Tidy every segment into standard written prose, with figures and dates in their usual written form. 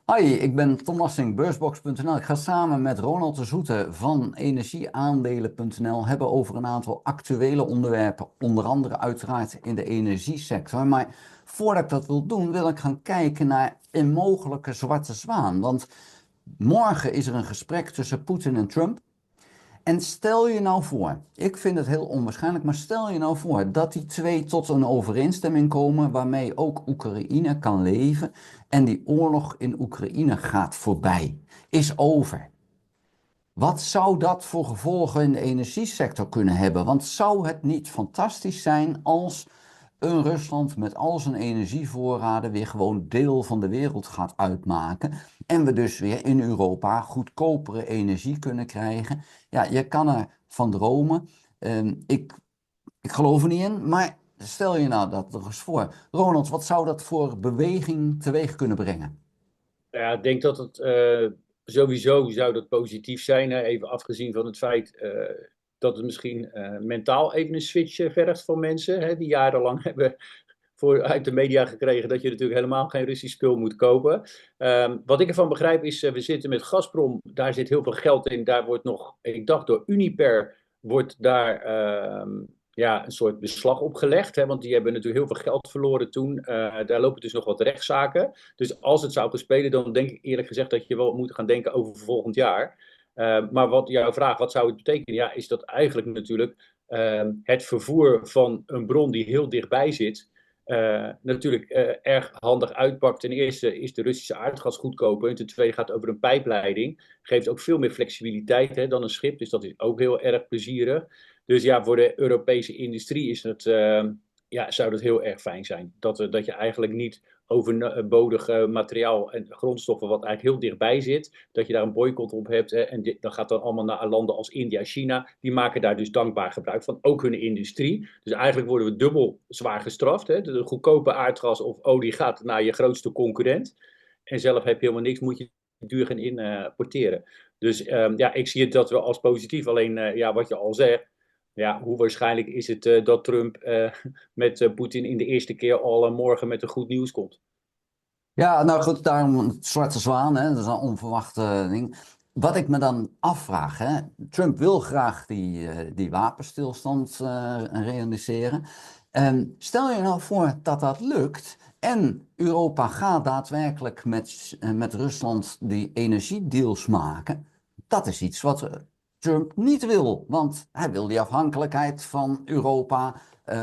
Hoi, ik ben Tom Lassing, beursbox.nl. Ik ga samen met Ronald de Zoete van energieaandelen.nl hebben over een aantal actuele onderwerpen, onder andere uiteraard in de energiesector. Maar voordat ik dat wil doen, wil ik gaan kijken naar een mogelijke zwarte zwaan. Want morgen is er een gesprek tussen Poetin en Trump. En stel je nou voor, ik vind het heel onwaarschijnlijk, maar stel je nou voor dat die twee tot een overeenstemming komen waarmee ook Oekraïne kan leven en die oorlog in Oekraïne gaat voorbij, is over. Wat zou dat voor gevolgen in de energiesector kunnen hebben? Want zou het niet fantastisch zijn als een Rusland met al zijn energievoorraden weer gewoon deel van de wereld gaat uitmaken en we dus weer in Europa goedkopere energie kunnen krijgen? Ja, je kan er van dromen. Ik geloof er niet in, maar stel je nou dat er eens voor. Ronald, wat zou dat voor beweging teweeg kunnen brengen? Ja, ik denk dat het sowieso zou dat positief zijn. Hè? Even afgezien van het feit dat het misschien mentaal even een switch vergt voor mensen. Hè? Die jarenlang hebben uit de media gekregen dat je natuurlijk helemaal geen Russisch spul moet kopen. Wat ik ervan begrijp is, we zitten met Gazprom. Daar zit heel veel geld in. Daar wordt nog, ik dacht door Uniper, wordt daar ja, een soort beslag op gelegd. Hè? Want die hebben natuurlijk heel veel geld verloren toen. Daar lopen dus nog wat rechtszaken. Dus als het zou gaan spelen, dan denk ik eerlijk gezegd dat je wel moet gaan denken over volgend jaar. Maar wat jouw vraag, wat zou het betekenen? Ja, is dat eigenlijk natuurlijk het vervoer van een bron die heel dichtbij zit. Natuurlijk erg handig uitpakt. Ten eerste is de Russische aardgas goedkoper. En ten tweede gaat het over een pijpleiding. Geeft ook veel meer flexibiliteit hè, dan een schip. Dus dat is ook heel erg plezierig. Dus ja, voor de Europese industrie is het, ja, zou dat heel erg fijn zijn. Dat je eigenlijk niet overbodig materiaal en grondstoffen, wat eigenlijk heel dichtbij zit, dat je daar een boycott op hebt. Hè, en dat gaat dan allemaal naar landen als India, China. Die maken daar dus dankbaar gebruik van, ook hun industrie. Dus eigenlijk worden we dubbel zwaar gestraft. Hè. De goedkope aardgas of olie gaat naar je grootste concurrent. En zelf heb je helemaal niks, moet je duur gaan importeren. Dus ja, ik zie het dat wel als positief. Alleen ja, wat je al zegt, ja, hoe waarschijnlijk is het dat Trump met Poetin in de eerste keer al morgen met een goed nieuws komt? Ja, nou goed, daarom een zwarte zwaan, hè, dat is een onverwachte ding. Wat ik me dan afvraag, hè, Trump wil graag die wapenstilstand realiseren. Stel je nou voor dat dat lukt en Europa gaat daadwerkelijk met Rusland die energiedeals maken. Dat is iets wat Trump niet wil, want hij wil die afhankelijkheid van Europa,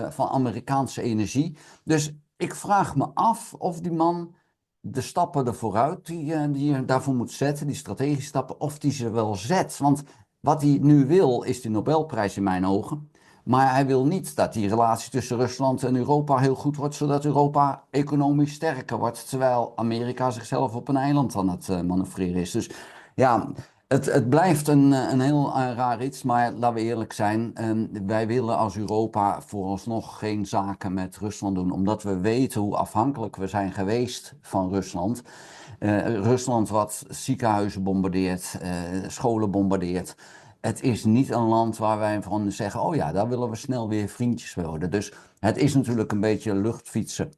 van Amerikaanse energie. Dus ik vraag me af of die man de stappen ervooruit die je daarvoor moet zetten, die strategische stappen, of die ze wel zet. Want wat hij nu wil, is de Nobelprijs in mijn ogen. Maar hij wil niet dat die relatie tussen Rusland en Europa heel goed wordt, zodat Europa economisch sterker wordt, terwijl Amerika zichzelf op een eiland aan het manoeuvreren is. Dus ja, het blijft een heel raar iets, maar laten we eerlijk zijn. Wij willen als Europa vooralsnog geen zaken met Rusland doen, omdat we weten hoe afhankelijk we zijn geweest van Rusland. Rusland wat ziekenhuizen bombardeert, scholen bombardeert. Het is niet een land waar wij van zeggen, oh ja, daar willen we snel weer vriendjes worden. Dus het is natuurlijk een beetje luchtfietsen,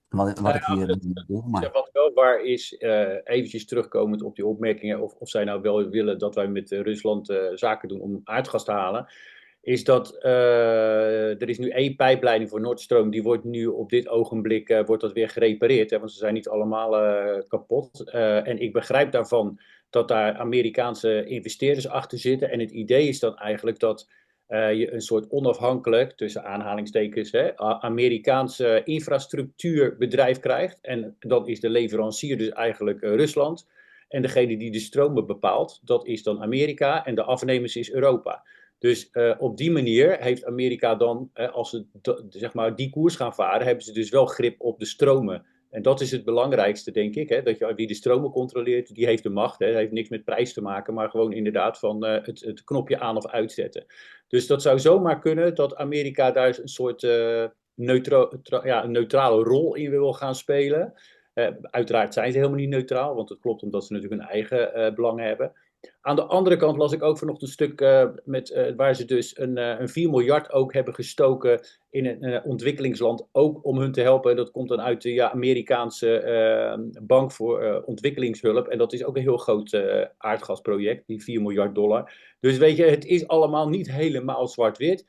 wat ik hier doe. Maar Wat wel waar is, eventjes terugkomend op die opmerkingen, of zij nou wel willen dat wij met Rusland zaken doen om aardgas te halen, is dat er is nu één pijpleiding voor Noordstroom, die wordt nu op dit ogenblik wordt dat weer gerepareerd, hè, want ze zijn niet allemaal kapot. En ik begrijp daarvan dat daar Amerikaanse investeerders achter zitten. En het idee is dan eigenlijk dat je een soort onafhankelijk, tussen aanhalingstekens, hè, Amerikaanse infrastructuurbedrijf krijgt. En dan is de leverancier dus eigenlijk Rusland. En degene die de stromen bepaalt, dat is dan Amerika. En de afnemers is Europa. Dus op die manier heeft Amerika dan, als ze zeg maar die koers gaan varen, hebben ze dus wel grip op de stromen. En dat is het belangrijkste, denk ik. Hè? Dat je, wie de stromen controleert, die heeft de macht. Hè? Dat heeft niks met prijs te maken, maar gewoon inderdaad van het knopje aan of uitzetten. Dus dat zou zomaar kunnen dat Amerika daar een soort ja, een neutrale rol in wil gaan spelen. Uiteraard zijn ze helemaal niet neutraal, want het klopt omdat ze natuurlijk hun eigen belangen hebben. Aan de andere kant las ik ook vanochtend een stuk waar ze dus een 4 miljard ook hebben gestoken in een ontwikkelingsland, ook om hun te helpen. Dat komt dan uit de Amerikaanse Bank voor Ontwikkelingshulp. En dat is ook een heel groot aardgasproject, die 4 miljard dollar. Dus weet je, het is allemaal niet helemaal zwart-wit.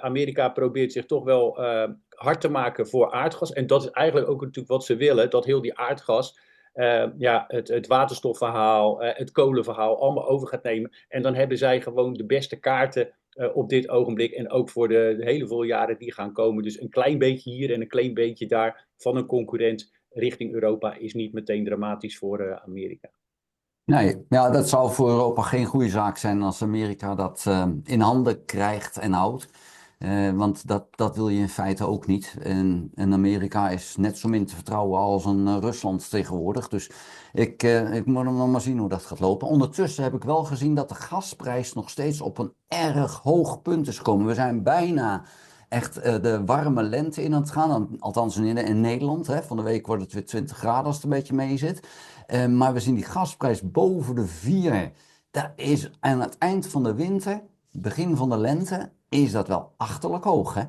Amerika probeert zich toch wel hard te maken voor aardgas. En dat is eigenlijk ook natuurlijk wat ze willen, dat heel die aardgas het waterstofverhaal, het kolenverhaal allemaal over gaat nemen. En dan hebben zij gewoon de beste kaarten op dit ogenblik. En ook voor de hele veel jaren die gaan komen. Dus een klein beetje hier en een klein beetje daar van een concurrent richting Europa is niet meteen dramatisch voor Amerika. Nee, ja, dat zou voor Europa geen goede zaak zijn als Amerika dat in handen krijgt en houdt. Want dat wil je in feite ook niet. En Amerika is net zo min te vertrouwen als een Rusland tegenwoordig. Dus ik moet nog maar zien hoe dat gaat lopen. Ondertussen heb ik wel gezien dat de gasprijs nog steeds op een erg hoog punt is gekomen. We zijn bijna echt de warme lente in aan het gaan. Althans in Nederland. Hè. Van de week wordt het weer 20 graden als het een beetje mee zit. Maar we zien die gasprijs boven de 4. Dat is aan het eind van de winter, begin van de lente, is dat wel achterlijk hoog, hè?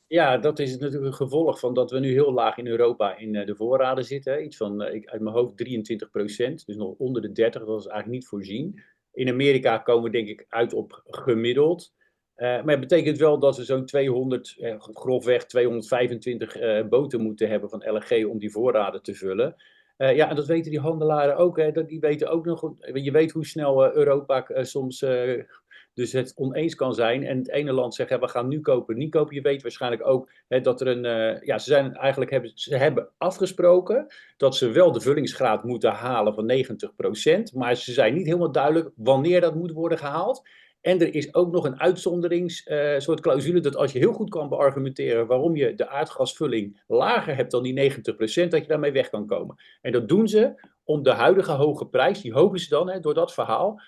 Ja, dat is natuurlijk een gevolg van dat we nu heel laag in Europa in de voorraden zitten. Hè. Iets van, uit mijn hoofd 23%, dus nog onder de 30, dat is eigenlijk niet voorzien. In Amerika komen we denk ik uit op gemiddeld. Maar het betekent wel dat we zo'n 200, grofweg 225 boten moeten hebben van LNG om die voorraden te vullen. Ja, en dat weten die handelaren ook. Hè. Die weten ook nog, je weet hoe snel Europa soms dus het oneens kan zijn. En het ene land zegt, we gaan nu kopen, niet kopen. Je weet waarschijnlijk ook dat er ze hebben afgesproken dat ze wel de vullingsgraad moeten halen van 90%. Maar ze zijn niet helemaal duidelijk wanneer dat moet worden gehaald. En er is ook nog een uitzonderingssoort clausule dat als je heel goed kan beargumenteren waarom je de aardgasvulling lager hebt dan die 90%, dat je daarmee weg kan komen. En dat doen ze om de huidige hoge prijs, die hogen ze dan door dat verhaal.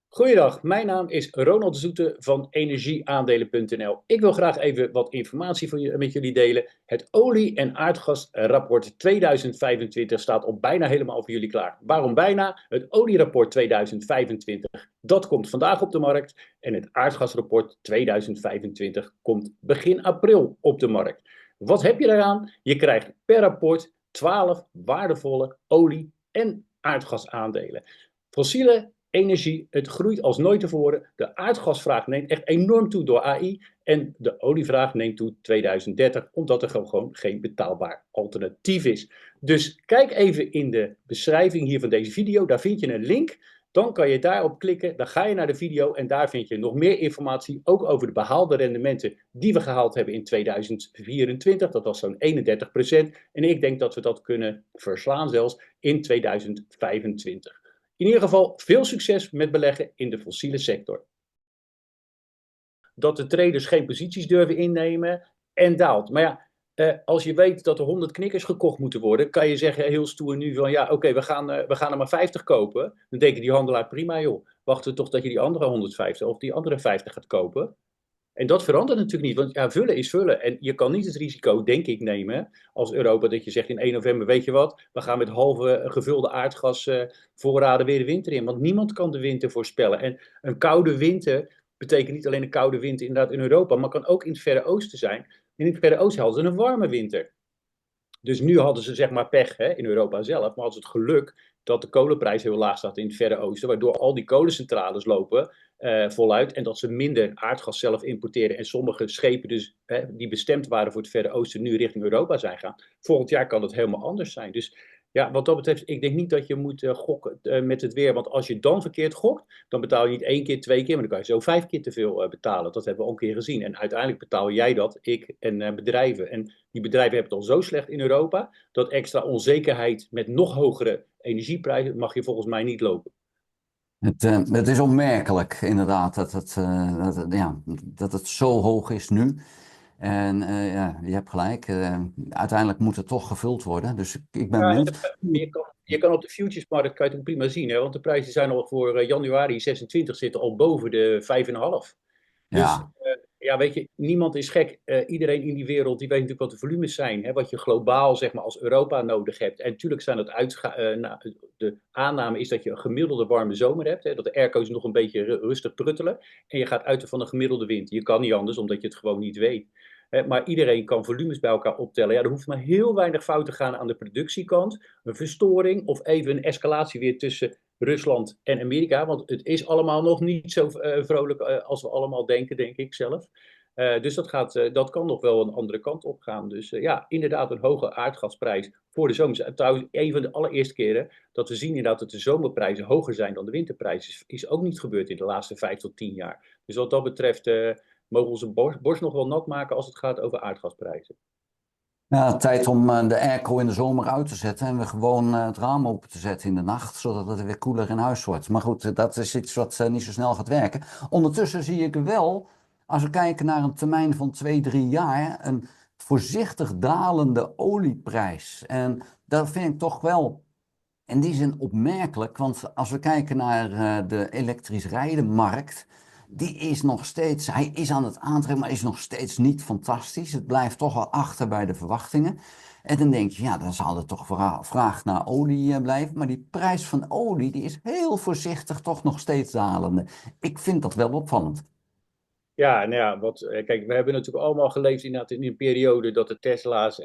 Goeiedag, mijn naam is Ronald de Zoete van energieaandelen.nl. Ik wil graag even wat informatie met jullie delen. Het olie- en aardgasrapport 2025 staat al bijna helemaal voor jullie klaar. Waarom bijna? Het olierapport 2025, dat komt vandaag op de markt. En het aardgasrapport 2025 komt begin april op de markt. Wat heb je daaraan? Je krijgt per rapport 12 waardevolle olie- en aardgasaandelen. Fossiele energie, het groeit als nooit tevoren. De aardgasvraag neemt echt enorm toe door AI. En de olievraag neemt toe 2030, omdat er gewoon geen betaalbaar alternatief is. Dus kijk even in de beschrijving hier van deze video. Daar vind je een link. Dan kan je daarop klikken, dan ga je naar de video en daar vind je nog meer informatie, ook over de behaalde rendementen die we gehaald hebben in 2024. Dat was zo'n 31%. En ik denk dat we dat kunnen verslaan zelfs in 2025. In ieder geval veel succes met beleggen in de fossiele sector. Dat de traders geen posities durven innemen en daalt. Maar ja, als je weet dat er 100 knikkers gekocht moeten worden, kan je zeggen heel stoer nu van ja, oké, we gaan er maar 50 kopen. Dan denken die handelaar prima joh, wachten we toch dat je die andere 150 of die andere 50 gaat kopen. En dat verandert natuurlijk niet, want ja, vullen is vullen. En je kan niet het risico, denk ik, nemen als Europa dat je zegt in 1 november, weet je wat, we gaan met halve gevulde aardgasvoorraden weer de winter in. Want niemand kan de winter voorspellen. En een koude winter betekent niet alleen een koude winter inderdaad in Europa, maar kan ook in het Verre Oosten zijn. En in het Verre Oosten hadden ze een warme winter. Dus nu hadden ze zeg maar pech in Europa zelf, maar hadden ze het geluk dat de kolenprijs heel laag staat in het Verre Oosten, waardoor al die kolencentrales lopen voluit en dat ze minder aardgas zelf importeren en sommige schepen dus die bestemd waren voor het Verre Oosten nu richting Europa zijn gaan. Volgend jaar kan het helemaal anders zijn. Dus ja, wat dat betreft, ik denk niet dat je moet gokken met het weer, want als je dan verkeerd gokt, dan betaal je niet 1 keer, 2 keer, maar dan kan je zo 5 keer te veel betalen. Dat hebben we al een keer gezien. En uiteindelijk betaal jij dat, ik en bedrijven. En die bedrijven hebben het al zo slecht in Europa, dat extra onzekerheid met nog hogere energieprijzen mag je volgens mij niet lopen. Het is opmerkelijk, inderdaad, dat het zo hoog is nu. En ja, je hebt gelijk. Uiteindelijk moet het toch gevuld worden. Dus ik ben Ja, benieuwd. je kan op de futuresmarkt kan je het ook prima zien, hè? Want de prijzen zijn al voor januari 26 zitten al boven de 5,5. Dus Ja, Ja, weet je, niemand is gek. Iedereen in die wereld die weet natuurlijk wat de volumes zijn. Hè, wat je globaal, zeg maar, als Europa nodig hebt. En natuurlijk zijn dat de aanname is dat je een gemiddelde warme zomer hebt. Hè, dat de airco's nog een beetje rustig pruttelen. En je gaat uit van een gemiddelde wind. Je kan niet anders, omdat je het gewoon niet weet. Maar iedereen kan volumes bij elkaar optellen. Ja, er hoeft maar heel weinig fout te gaan aan de productiekant. Een verstoring of even een escalatie weer tussen Rusland en Amerika. Want het is allemaal nog niet zo vrolijk als we allemaal denken, denk ik zelf. Dus dat kan nog wel een andere kant op gaan. Dus ja, inderdaad een hoge aardgasprijs voor de zomer. Trouwens, een van de allereerste keren dat we zien inderdaad dat de zomerprijzen hoger zijn dan de winterprijzen. Is ook niet gebeurd in de laatste 5 tot 10 jaar. Dus wat dat betreft mogen we onze borst nog wel nat maken als het gaat over aardgasprijzen. Ja, tijd om de airco in de zomer uit te zetten en we gewoon het raam open te zetten in de nacht, zodat het weer koeler in huis wordt. Maar goed, dat is iets wat niet zo snel gaat werken. Ondertussen zie ik wel, als we kijken naar een termijn van 2, 3 jaar, een voorzichtig dalende olieprijs. En dat vind ik toch wel in die zin opmerkelijk, want als we kijken naar de elektrisch rijdenmarkt, die is nog steeds, hij is aan het aantrekken, maar is nog steeds niet fantastisch. Het blijft toch wel achter bij de verwachtingen. En dan denk je, ja, dan zal er toch vraag naar olie blijven. Maar die prijs van olie, die is heel voorzichtig toch nog steeds dalende. Ik vind dat wel opvallend. Ja, nou ja, kijk, we hebben natuurlijk allemaal geleefd in een periode dat de Tesla's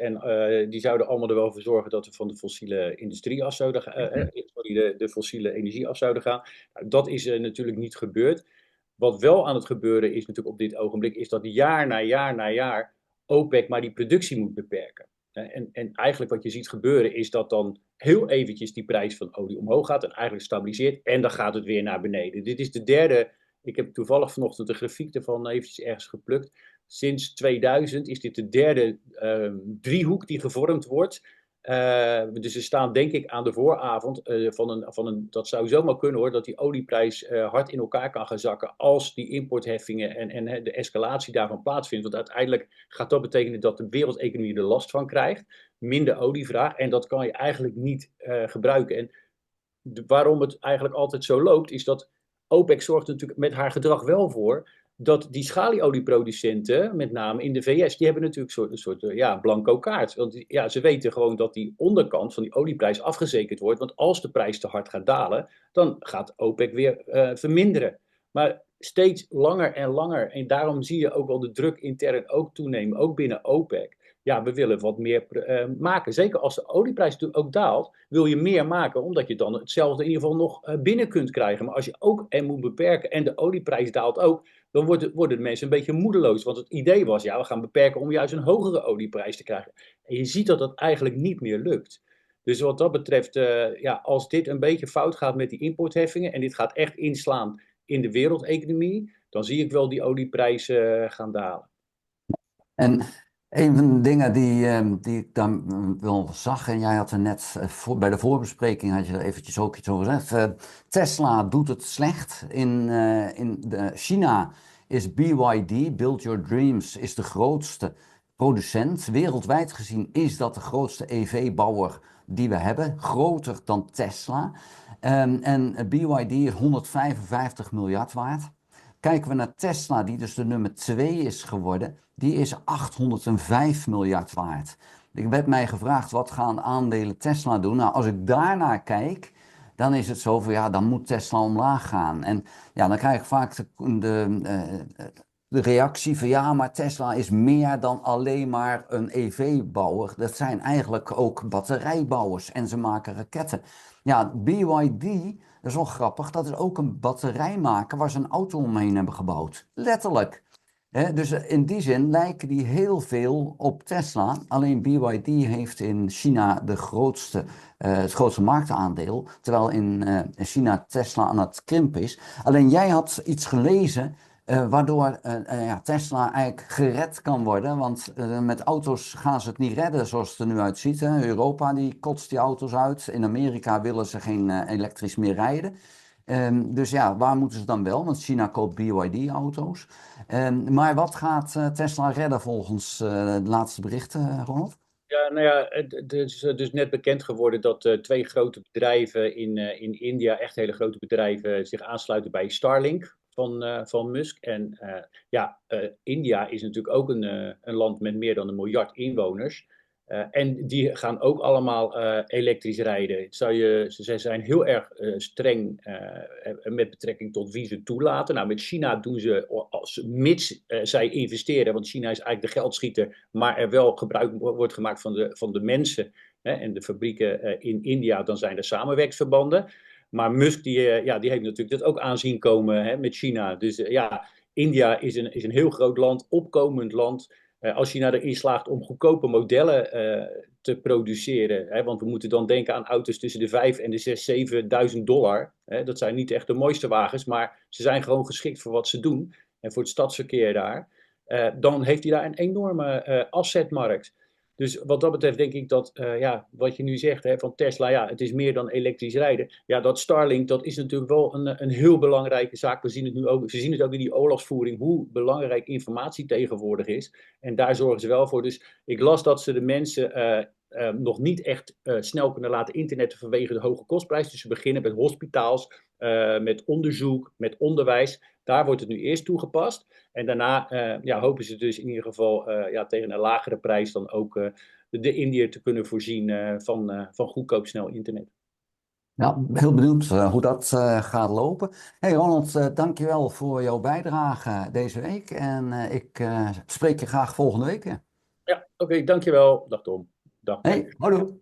die zouden allemaal er wel voor zorgen dat we van de fossiele industrie af zouden gaan, sorry, de fossiele energie af zouden gaan. Nou, dat is natuurlijk niet gebeurd. Wat wel aan het gebeuren is natuurlijk op dit ogenblik, is dat jaar na jaar na jaar OPEC maar die productie moet beperken. En eigenlijk wat je ziet gebeuren is dat dan heel eventjes die prijs van olie omhoog gaat en eigenlijk stabiliseert en dan gaat het weer naar beneden. Dit is de derde. Ik heb toevallig vanochtend de grafiek ervan eventjes ergens geplukt. Sinds 2000 is dit de derde driehoek die gevormd wordt. Dus we staan denk ik aan de vooravond dat zou zomaar kunnen hoor, dat die olieprijs hard in elkaar kan gaan zakken als die importheffingen en de escalatie daarvan plaatsvindt. Want uiteindelijk gaat dat betekenen dat de wereldeconomie er last van krijgt. Minder olievraag en dat kan je eigenlijk niet gebruiken. En waarom het eigenlijk altijd zo loopt, is dat OPEC zorgt natuurlijk met haar gedrag wel voor dat die schalieolieproducenten, met name in de VS, die hebben natuurlijk een soort ja, blanco kaart. Want ja, ze weten gewoon dat die onderkant van die olieprijs afgezekerd wordt. Want als de prijs te hard gaat dalen, dan gaat OPEC weer verminderen. Maar steeds langer en langer. En daarom zie je ook wel de druk intern ook toenemen, ook binnen OPEC. Ja, we willen wat meer maken. Zeker als de olieprijs natuurlijk ook daalt, wil je meer maken, omdat je dan hetzelfde in ieder geval nog binnen kunt krijgen. Maar als je ook moet beperken en de olieprijs daalt ook, dan worden mensen een beetje moedeloos. Want het idee was, ja, we gaan beperken om juist een hogere olieprijs te krijgen. En je ziet dat dat eigenlijk niet meer lukt. Dus wat dat betreft, ja, als dit een beetje fout gaat met die importheffingen en dit gaat echt inslaan in de wereldeconomie, dan zie ik wel die olieprijzen gaan dalen. En een van de dingen die ik dan wel zag, en jij had er net bij de voorbespreking had je er eventjes ook iets over gezegd. Tesla doet het slecht. In China is BYD, Build Your Dreams, is de grootste producent. Wereldwijd gezien is dat de grootste EV-bouwer die we hebben, groter dan Tesla. En BYD is 155 miljard waard. Kijken we naar Tesla, die dus de nummer 2 is geworden, die is 805 miljard waard. Ik werd mij gevraagd, wat gaan aandelen Tesla doen? Nou, als ik daarnaar kijk, dan is het zo van, ja, dan moet Tesla omlaag gaan. En ja, dan krijg ik vaak de reactie van, ja, maar Tesla is meer dan alleen maar een EV-bouwer. Dat zijn eigenlijk ook batterijbouwers en ze maken raketten. Ja, BYD, dat is wel grappig, dat is ook een batterijmaker waar ze een auto omheen hebben gebouwd. Letterlijk. Dus in die zin lijken die heel veel op Tesla. Alleen BYD heeft in China het grootste marktaandeel. Terwijl in China Tesla aan het krimpen is. Alleen jij had iets gelezen waardoor ja, Tesla eigenlijk gered kan worden. Want met auto's gaan ze het niet redden zoals het er nu uitziet. Hè. Europa die kotst die auto's uit. In Amerika willen ze geen elektrisch meer rijden. Dus ja, waar moeten ze dan wel? Want China koopt BYD-auto's. Maar wat gaat Tesla redden volgens de laatste berichten, Ronald? Ja, nou ja, het is dus net bekend geworden dat twee grote bedrijven in India, echt hele grote bedrijven, zich aansluiten bij Starlink van Musk. En India is natuurlijk ook een land met meer dan 1 miljard inwoners. En die gaan ook allemaal elektrisch rijden. Ze zijn heel erg streng met betrekking tot wie ze toelaten. Nou, met China doen ze, mits zij investeren, want China is eigenlijk de geldschieter, maar er wel gebruik wordt gemaakt van de mensen en de fabrieken in India, dan zijn er samenwerksverbanden. Maar Musk die heeft natuurlijk dat ook aanzien komen met China. Dus India is een heel groot land, opkomend land. Als China erin slaagt om goedkope modellen te produceren. Want we moeten dan denken aan auto's tussen de 5 en de 6.000, 7.000 dollar. Dat zijn niet echt de mooiste wagens, maar ze zijn gewoon geschikt voor wat ze doen. En voor het stadsverkeer daar. Dan heeft hij daar een enorme assetmarkt. Dus wat dat betreft denk ik dat, wat je nu zegt van Tesla, het is meer dan elektrisch rijden. Ja, dat Starlink, dat is natuurlijk wel een heel belangrijke zaak. We zien het ook in die oorlogsvoering, hoe belangrijk informatie tegenwoordig is. En daar zorgen ze wel voor. Dus ik las dat ze de mensen nog niet echt snel kunnen laten internetten vanwege de hoge kostprijs. Dus ze beginnen met hospitaals, met onderzoek, met onderwijs. Daar wordt het nu eerst toegepast. En daarna hopen ze dus in ieder geval tegen een lagere prijs dan ook de Indiër te kunnen voorzien van goedkoop snel internet. Ja, heel benieuwd hoe dat gaat lopen. Hey Ronald, dankjewel voor jouw bijdrage deze week. En ik spreek je graag volgende week weer. Ja, oké, dankjewel. Dag Tom. Dag. Hey, houdoe.